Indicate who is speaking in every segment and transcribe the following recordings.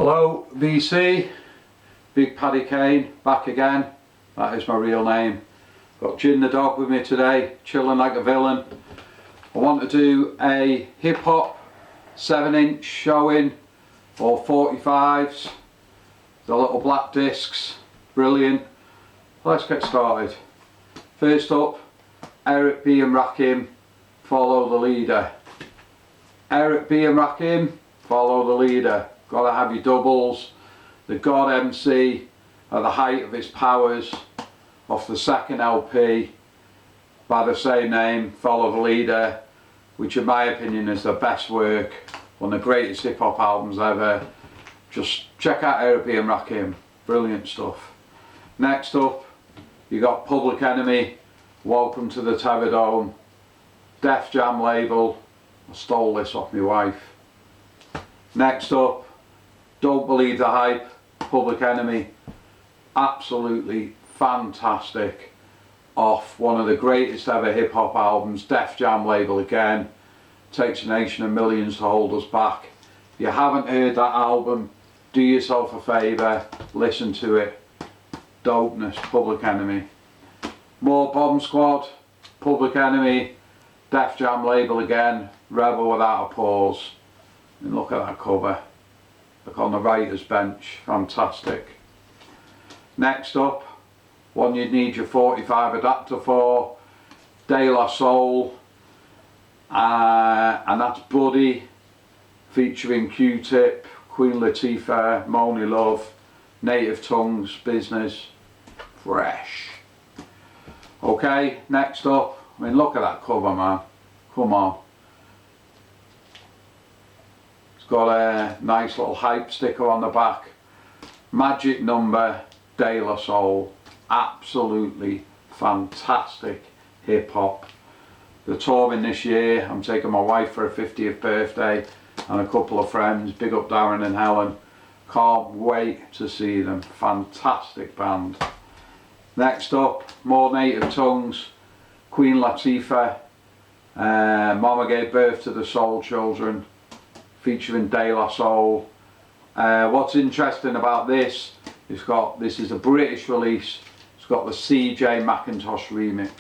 Speaker 1: Hello VC, Big Paddy Kane, back again. That is my real name. Got Gin the dog with me today, chilling like a villain. I want to do a hip hop 7-inch showing, or 45s, the little black discs, brilliant. Let's get started. First up, Eric B and Rakim, Follow the Leader. Eric B and Rakim, Follow the Leader. Gotta have your doubles. The God MC at the height of his powers, off the second LP by the same name, Follow the Leader, which in my opinion is the best work, one of the greatest hip hop albums ever. Just check out Eric B and Rakim, brilliant stuff. Next up, you got Public Enemy, Welcome to the Terror Dome, Def Jam label. I stole this off my wife. Next up, Don't Believe the Hype, Public Enemy, absolutely fantastic, off one of the greatest ever hip hop albums, Def Jam label again. Takes a nation of millions to hold us back. If you haven't heard that album, do yourself a favour, listen to it. Dopeness, Public Enemy. More Bomb Squad, Public Enemy, Def Jam label again, Rebel Without a Pause. And look at that cover. Look on the writer's bench, fantastic. Next up, one you'd need your 45 adapter for, De La Soul, and that's Buddy, featuring Q-Tip, Queen Latifah, Monie Love, Native Tongues, Business, fresh. Okay, next up, I mean look at that cover, man, come on. It's got a nice little hype sticker on the back. Magic Number, De La Soul, absolutely fantastic hip hop. They're touring this year. I'm taking my wife for her 50th birthday and a couple of friends. Big up Darren and Helen. Can't wait to see them. Fantastic band. Next up, more Native Tongues, Queen Latifah, Mama Gave Birth to the Soul Children, featuring De La Soul. What's interesting about this, this is a British release. It's got the CJ McIntosh remix.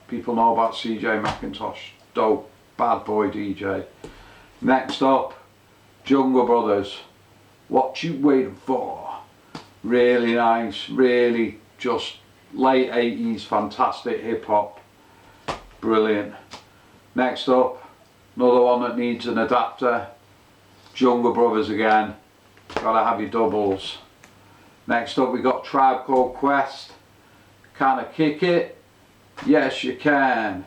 Speaker 1: People know about CJ McIntosh, dope, bad boy DJ. Next up, Jungle Brothers, What You Waiting For? Really nice, really just late 80s, fantastic hip hop, brilliant. Next up, another one that needs an adapter, Jungle Brothers again, gotta have your doubles. Next up we got Tribe Called Quest, Can I Kick It? Yes you can,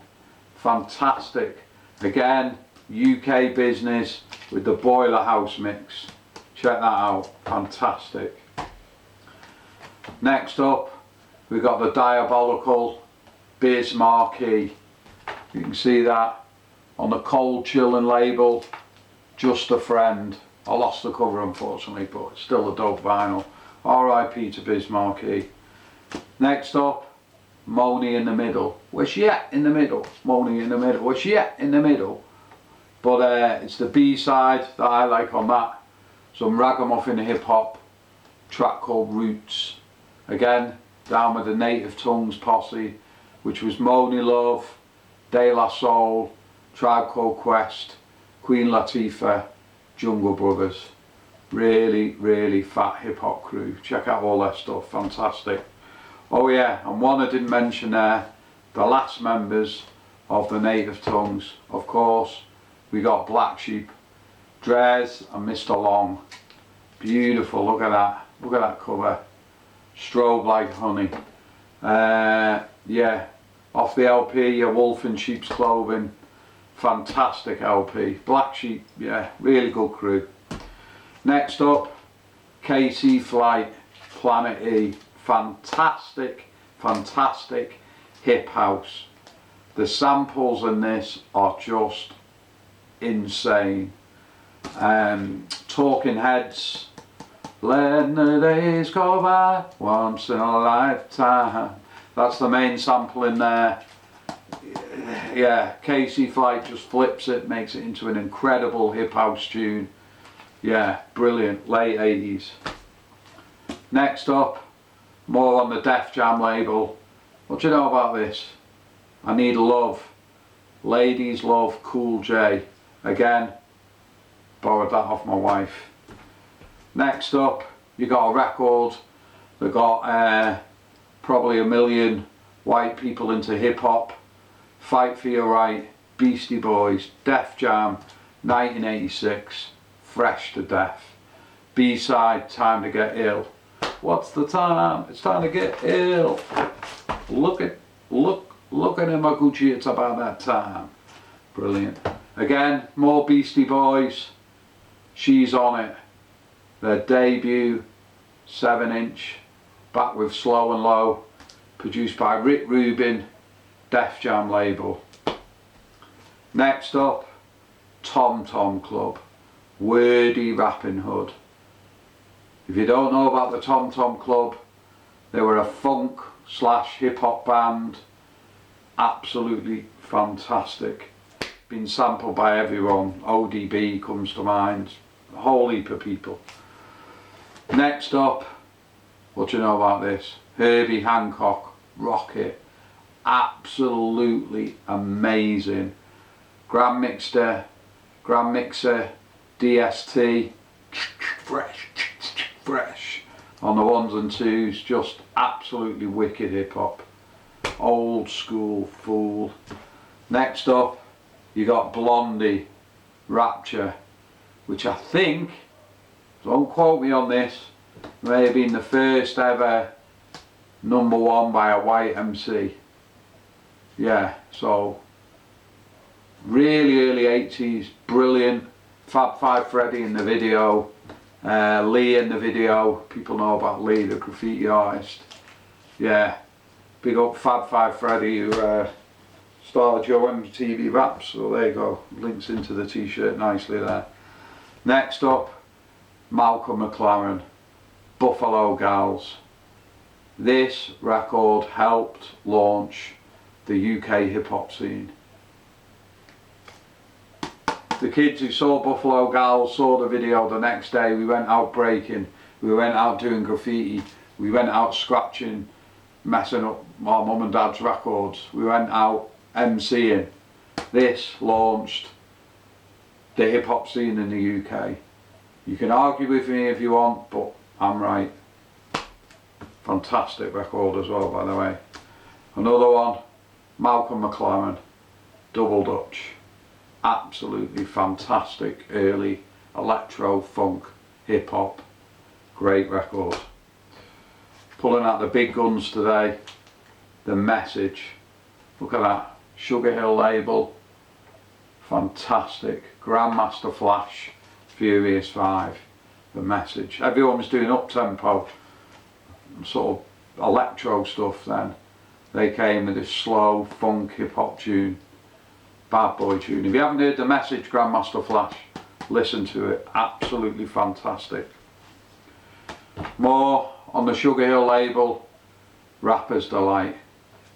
Speaker 1: fantastic. Again, UK business with the Boiler House mix, check that out, fantastic. Next up we got the Diabolical Marquee. You can see that on the Cold Chillin' label, Just a Friend. I lost the cover unfortunately, but it's still a dope vinyl. R.I.P. to Biz Marquee. Next up, Monie in the Middle. Where's she at in the middle? Monie in the Middle. Where's she at in the middle? But it's the B-side that I like on that. Some ragamuffin hip hop track called Roots. Again, down with the Native Tongues posse, which was Monie Love, De La Soul, Tribe Called Quest, Queen Latifah, Jungle Brothers. Really, really fat hip hop crew. Check out all their stuff, fantastic. Oh yeah, and one I didn't mention there, the last members of the Native Tongues. Of course, we got Black Sheep, Drez and Mr. Long. Beautiful, look at that cover. Strobe like honey. Yeah, off the LP, A Wolf in Sheep's Clothing. Fantastic LP. Black Sheep, yeah, really good crew. Next up, KC Flight, Planet E. Fantastic, fantastic hip house. The samples in this are just insane. Talking Heads, Let the Days Go By, Once in a Lifetime. That's the main sample in there. Yeah, KC Flight just flips it, makes it into an incredible hip house tune. Yeah, brilliant, late 80s. Next up, more on the Def Jam label. What do you know about this? I Need Love, Ladies Love Cool J. Again, borrowed that off my wife. Next up, you got a record that got probably a million white people into hip hop. Fight for Your Right, Beastie Boys, Def Jam, 1986, fresh to death. B-side, Time to Get Ill. What's the time? It's time to get ill. Look at Hamaguchi, it's about that time. Brilliant. Again, more Beastie Boys. She's On It. Their debut 7-inch, back with Slow and Low, produced by Rick Rubin, Def Jam label. Next up, Tom Tom Club, wordy rapping hood. If you don't know about the Tom Tom Club, they were a funk / hip hop band, absolutely fantastic. Been sampled by everyone. ODB comes to mind, a whole heap of people. Next up, what do you know about this? Herbie Hancock, Rocket, absolutely amazing. Grand Mixer, DST, fresh on the ones and twos, just absolutely wicked hip hop. Old school fool. Next up, you got Blondie Rapture, which I think, don't quote me on this, may have been the first ever #1 by a white MC. Yeah, so really early 80s, brilliant. Fab Five Freddy in the video, Lee in the video. People know about Lee, the graffiti artist. Yeah, big up Fab Five Freddy, who started Joe MTV Raps. So there you go, links into the t-shirt nicely there. Next up, Malcolm Mclaren, Buffalo Gals. This record helped launch the UK hip hop scene. The kids who saw Buffalo Gals saw the video the next day. We went out breaking, we went out doing graffiti, we went out scratching, messing up my mum and dad's records, we went out MCing. This launched the hip hop scene in the UK. You can argue with me if you want, but I'm right. Fantastic record as well, by the way. Another one, Malcolm Mclaren, Double Dutch. Absolutely fantastic early electro, funk, hip hop. Great record. Pulling out the big guns today, The Message. Look at that, Sugar Hill label. Fantastic. Grandmaster Flash, Furious 5, The Message. Everyone was doing up-tempo, sort of electro stuff then. They came with this slow funk hip hop tune. Bad boy tune. If you haven't heard The Message, Grandmaster Flash, listen to it. Absolutely fantastic. More on the Sugar Hill label, Rapper's Delight.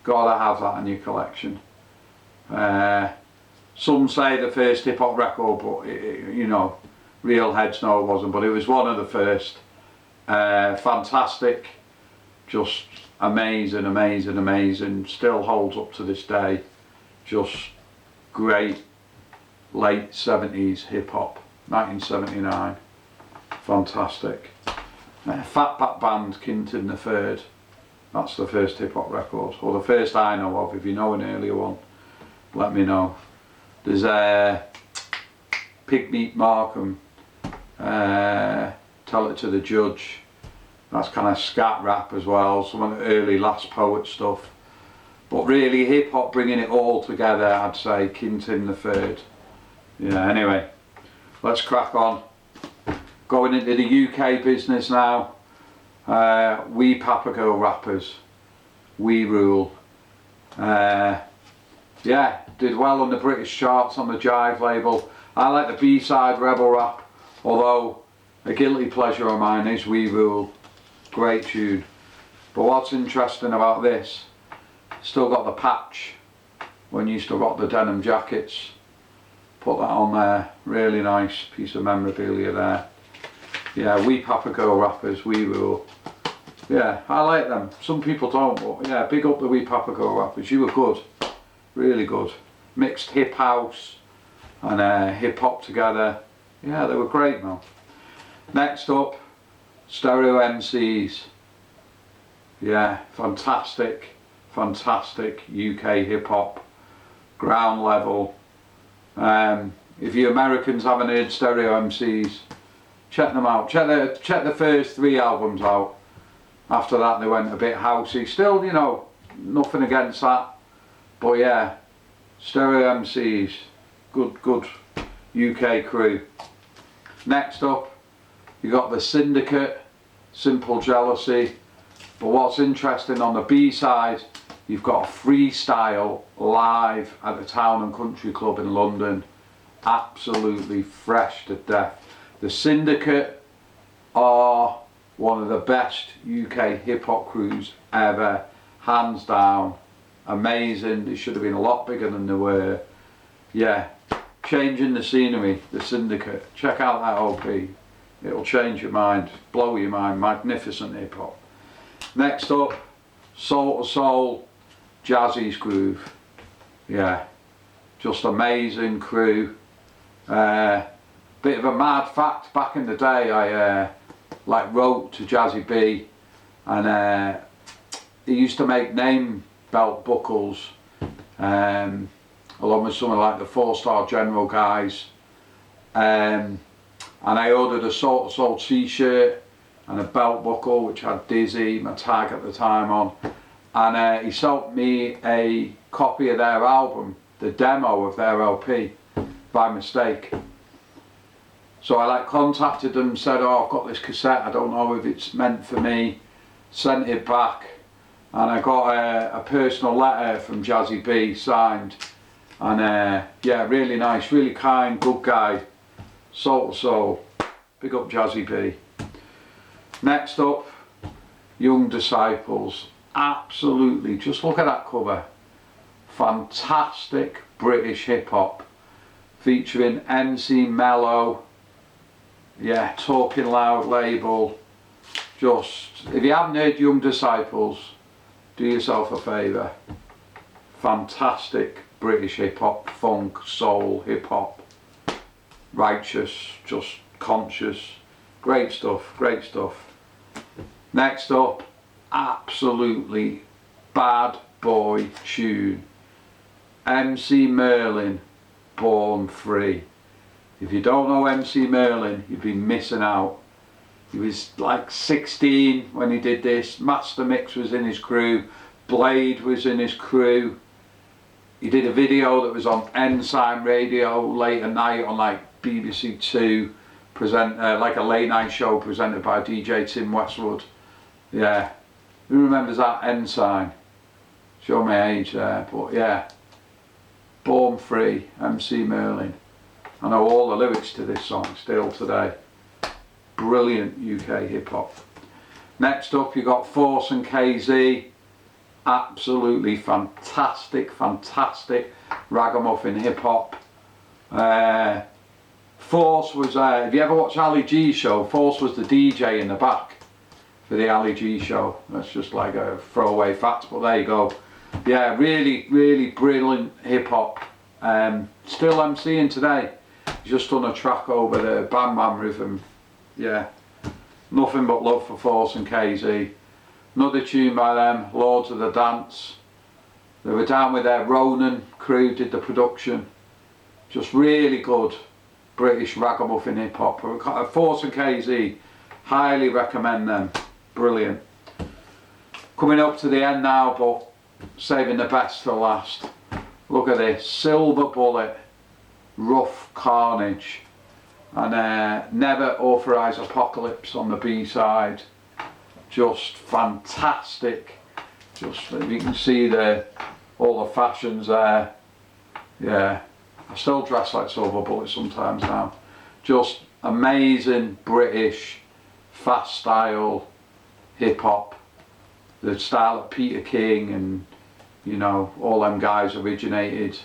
Speaker 1: Gotta have that in your collection. Some say the first hip hop record, but you know, real heads know it wasn't, but it was one of the first. Fantastic, just amazing, amazing, amazing. Still holds up to this day. Just great late 70s hip hop, 1979. Fantastic. Fatback Band, Kintin the Third. That's the first hip hop record, or the first I know of. If you know an earlier one, let me know. There's Pigmeat Markham, Tell It to the Judge. That's kind of scat rap as well, some of the early Last Poet stuff. But really hip hop, bringing it all together, I'd say Kintin the Third. Yeah, anyway, let's crack on. Going into the UK business now. We Papago rappers, we rule. Yeah, did well on the British charts on the Jive label. I like the B-side Rebel Rap, although a guilty pleasure of mine is We Rule. Great tune. But what's interesting about this, still got the patch when you still got the denim jackets. Put that on there, really nice piece of memorabilia there. Yeah, We Papa Go rappers, We Rule. Yeah, I like them. Some people don't, but yeah, big up the We Papa Go rappers. You were good, really good. Mixed hip house and hip hop together. Yeah, they were great, man. Next up, Stereo MCs. Yeah, fantastic, fantastic UK hip hop, ground level. If you Americans haven't heard Stereo MCs, check them out. Check the first 3 albums out. After that they went a bit housey. Still, you know, nothing against that. But yeah, Stereo MCs, good UK crew. Next up, you got the Syndicate, Simple Jealousy. But what's interesting, on the B side, you've got a freestyle live at the Town and Country Club in London. Absolutely fresh to death. The Syndicate are one of the best UK hip hop crews ever, hands down. Amazing. They should have been a lot bigger than they were. Yeah, changing the scenery, the Syndicate. Check out that OP. It'll change your mind, blow your mind. Magnificent hip hop. Next up, Soul to Soul, Jazzy's Groove. Yeah, just amazing crew. Bit of a mad fact, back in the day I wrote to Jazzy B, and he used to make name belt buckles along with some of like the 4-star general guys, and I ordered a Soul to Soul t-shirt and a belt buckle which had Dizzy, my tag at the time, on, and he sent me a copy of their album, the demo of their LP, by mistake. So I contacted them, said, oh, I've got this cassette, I don't know if it's meant for me, sent it back, and I got a personal letter from Jazzy B signed, and yeah, really nice, really kind, good guy. Soul to Soul, big up Jazzy B. Next up, Young Disciples. Absolutely, just look at that cover. Fantastic British hip hop, featuring MC Mello. Yeah, Talking Loud label. Just, if you haven't heard Young Disciples, do yourself a favour. Fantastic British hip hop, funk, soul, hip hop. Righteous, just conscious. Great stuff, great stuff. Next up, absolutely bad boy tune. MC Merlin, Born Free. If you don't know MC Merlin, you've been missing out. He was like 16 when he did this. Master Mix was in his crew. Blade was in his crew. He did a video that was on Ensign Radio late at night on like BBC Two, like a late night show presented by DJ Tim Westwood. Yeah, who remembers that? Ensign? Show my age there, but yeah. Born Free, MC Merlin. I know all the lyrics to this song still today. Brilliant UK hip hop. Next up, you got Force and KZ. Absolutely fantastic, fantastic ragamuffin hip hop. Force was, if you ever watch Ali G's show, Force was the DJ in the back for the Ali G show. That's just like a throwaway fact, but there you go. Yeah, really, really brilliant hip hop. Still MCing today. He's just done a track over the Bam Bam rhythm. Yeah, nothing but love for Force and KZ. Another tune by them, Lords of the Dance. They were down with their Ronan crew, did the production. Just really good British ragamuffin hip hop. Force and KZ, highly recommend them. Brilliant. Coming up to the end now, but saving the best for last. Look at this, Silver Bullet, Rough Carnage, and Never Authorize Apocalypse on the B side. Just fantastic. Just, you can see all the fashions there. Yeah, I still dress like Silver Bullet sometimes now. Just amazing British fast style hip hop, the style that Peter King and, you know, all them guys originated.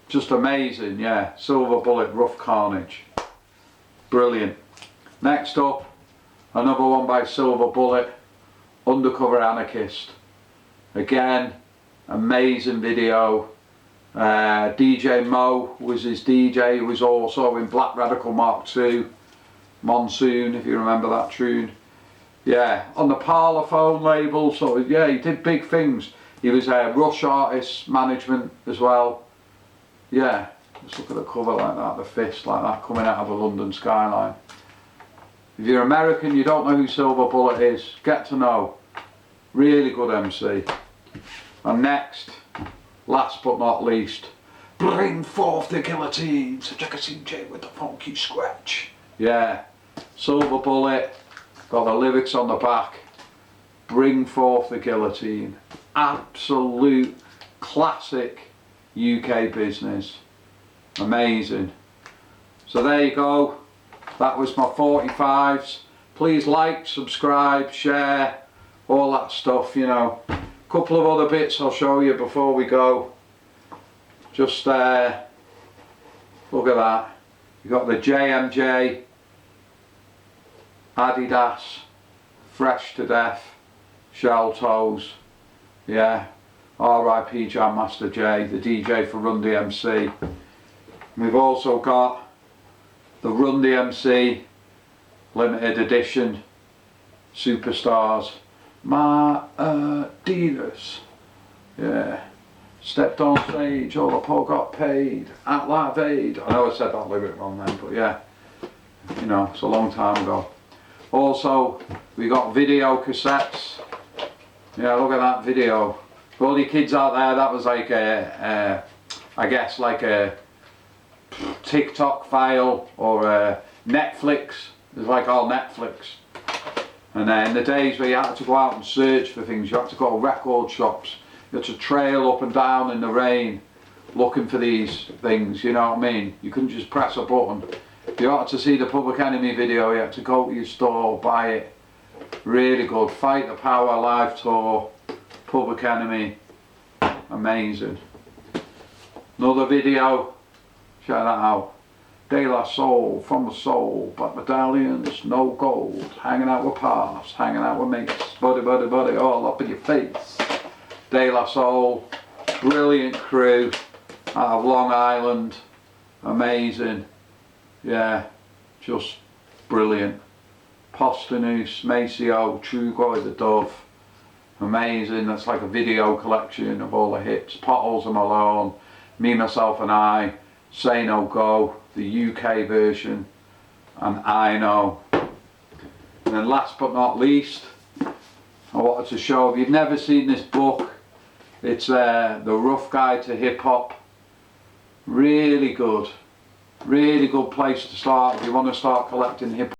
Speaker 1: Just amazing, yeah. Silver Bullet, Rough Carnage, brilliant. Next up, another one by Silver Bullet, Undercover Anarchist. Again, amazing video. DJ Mo was his DJ, he was also in Black Radical Mark II, Monsoon, if you remember that tune. Yeah, on the Parlophone label, so yeah, he did big things. He was a Rush Artist Management as well. Yeah, just look at the cover like that, the fist like that coming out of the London skyline. If you're American, you don't know who Silver Bullet is, get to know. Really good MC. And next, last but not least, bring forth the guillotine, so check a CJ with the funky scratch. Yeah, Silver Bullet, got the lyrics on the back, bring forth the guillotine. Absolute classic UK business. Amazing. So there you go, that was my 45s. Please like, subscribe, share, all that stuff, you know. Couple of other bits I'll show you before we go. Just look at that. You got the JMJ Adidas Fresh to Death shell toes. Yeah, R.I.P. Jam Master J, the DJ for Run DMC. We've also got the Run DMC limited edition Superstars. My Adidas. Yeah. Stepped on stage, all the poor got paid at Live Aid. I know I said that lyric wrong then, but yeah, you know, it's a long time ago. Also, we got video cassettes. Yeah, look at that video. For all you kids out there, that was like a I guess like a TikTok file or a Netflix. It's like all Netflix. And in the days where you had to go out and search for things, you had to go to record shops. You had to trail up and down in the rain looking for these things, you know what I mean? You couldn't just press a button. If you wanted to see the Public Enemy video, you had to go to your store, buy it. Really good. Fight the Power live tour, Public Enemy, amazing. Another video, check that out. De La Soul, From the Soul, Black Medallions, No Gold, hanging out with pals, hanging out with mates, buddy, buddy, buddy, all up in your face. De La Soul, brilliant crew out of Long Island, amazing, yeah, just brilliant. Posthumous, Maceo, Trugoy the Dove, amazing. That's like a video collection of all the hits. Potholes of Malone, Me, Myself and I, Say No Go, the UK version, and I Know. And then last but not least, I wanted to show, if you've never seen this book, it's The Rough Guide to Hip Hop. Really good place to start if you want to start collecting hip hop.